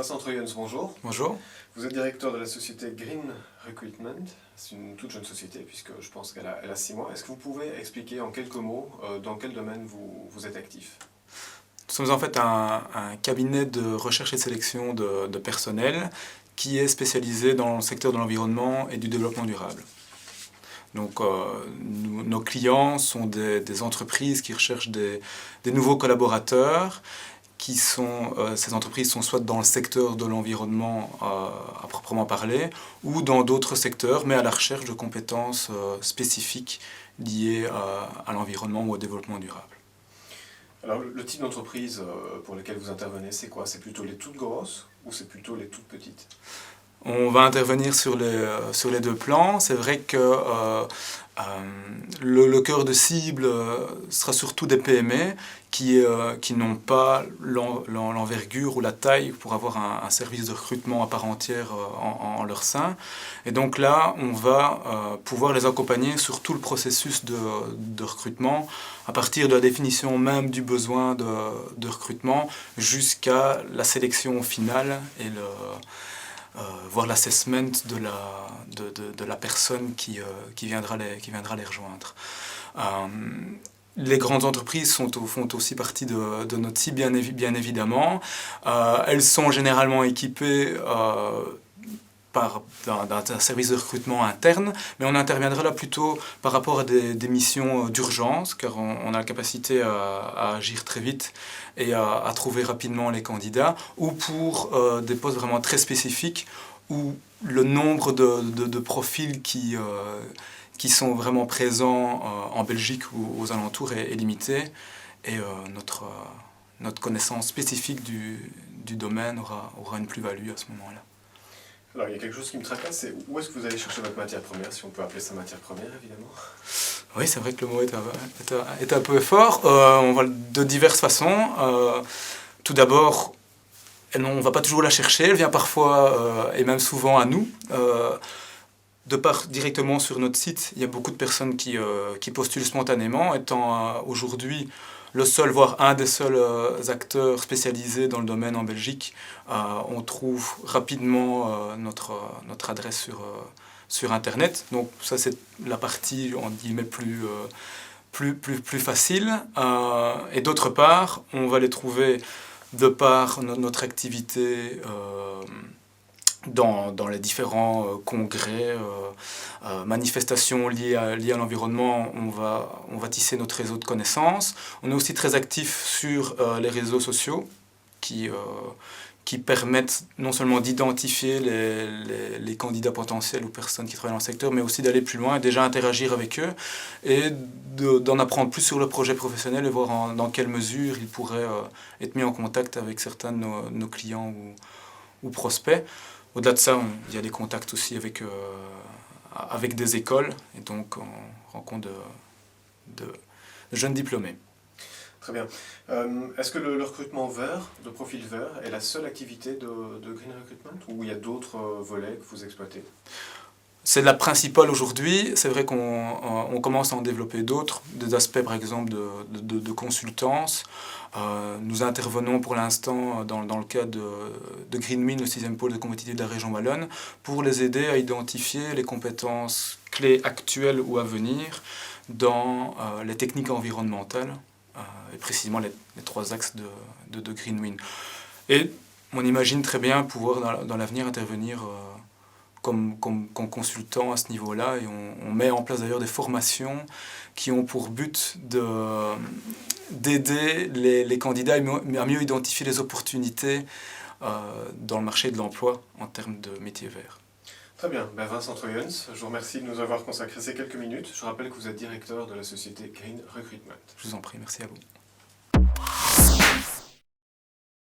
Vincent Troyens, bonjour. Bonjour. Vous êtes directeur de la société Green Recruitment. C'est une toute jeune société puisque je pense qu'elle a 6 mois. Est-ce que vous pouvez expliquer en quelques mots dans quel domaine vous êtes actif? Nous sommes en fait un cabinet de recherche et de sélection de personnel qui est spécialisé dans le secteur de l'environnement et du développement durable. Donc nos clients sont des entreprises qui recherchent des nouveaux collaborateurs. Ces entreprises sont soit dans le secteur de l'environnement à proprement parler, ou dans d'autres secteurs, mais à la recherche de compétences spécifiques liées à l'environnement ou au développement durable. Alors le type d'entreprise pour lesquelles vous intervenez, c'est quoi? C'est plutôt les toutes grosses ou c'est plutôt les toutes petites? On va intervenir sur les deux plans. C'est vrai que le cœur de cible sera surtout des PME qui n'ont pas l'envergure ou la taille pour avoir un service de recrutement à part entière en leur sein. Et donc là, on va pouvoir les accompagner sur tout le processus de recrutement, à partir de la définition même du besoin de recrutement jusqu'à la sélection finale et voir l'assessment de la personne qui viendra les rejoindre. Les grandes entreprises font aussi partie de notre cible, bien évidemment. Elles sont généralement équipées d'un service de recrutement interne, mais on interviendra là plutôt par rapport à des missions d'urgence, car on a la capacité à agir très vite et à trouver rapidement les candidats, ou pour des postes vraiment très spécifiques, où le nombre de profils qui sont vraiment présents en Belgique ou aux alentours est limité, et notre connaissance spécifique du domaine aura une plus-value à ce moment-là. Alors il y a quelque chose qui me tracasse, c'est où est-ce que vous allez chercher votre matière première, si on peut appeler ça matière première évidemment? Oui, c'est vrai que le mot est un peu fort. On va de diverses façons. Tout d'abord, on ne va pas toujours la chercher, elle vient parfois et même souvent à nous. De part directement sur notre site, il y a beaucoup de personnes qui postulent spontanément, étant aujourd'hui le seul, voire un des seuls acteurs spécialisés dans le domaine en Belgique. On trouve rapidement notre adresse sur Internet. Donc ça, c'est la partie, on guillemets, plus facile. Et d'autre part, on va les trouver de par notre activité dans les différents congrès, manifestations liées à l'environnement. On va tisser notre réseau de connaissances. On est aussi très actif sur les réseaux sociaux qui permettent non seulement d'identifier les candidats potentiels ou personnes qui travaillent dans le secteur, mais aussi d'aller plus loin et déjà interagir avec eux et d'en apprendre plus sur le projet professionnel et voir dans quelle mesure ils pourraient être mis en contact avec certains de nos clients ou prospects. Au-delà de ça, il y a des contacts aussi avec des écoles, et donc on rencontre de jeunes diplômés. Très bien. Est-ce que le recrutement vert, de profil vert, est la seule activité de Green Recruitment, ou il y a d'autres volets que vous exploitez? C'est la principale aujourd'hui. C'est vrai qu'on commence à en développer d'autres, des aspects par exemple de consultance. Nous intervenons pour l'instant dans le cadre de Greenmin, le 6e pôle de compétitivité de la région wallonne, pour les aider à identifier les compétences clés actuelles ou à venir dans les techniques environnementales, et précisément les 3 axes de Greenmin. Et on imagine très bien pouvoir dans l'avenir intervenir comme consultant à ce niveau-là, et on met en place d'ailleurs des formations qui ont pour but d'aider les candidats à mieux identifier les opportunités dans le marché de l'emploi en termes de métiers verts. Très bien. Vincent Troyens, je vous remercie de nous avoir consacré ces quelques minutes. Je rappelle que vous êtes directeur de la société Green Recruitment. Je vous en prie, merci à vous.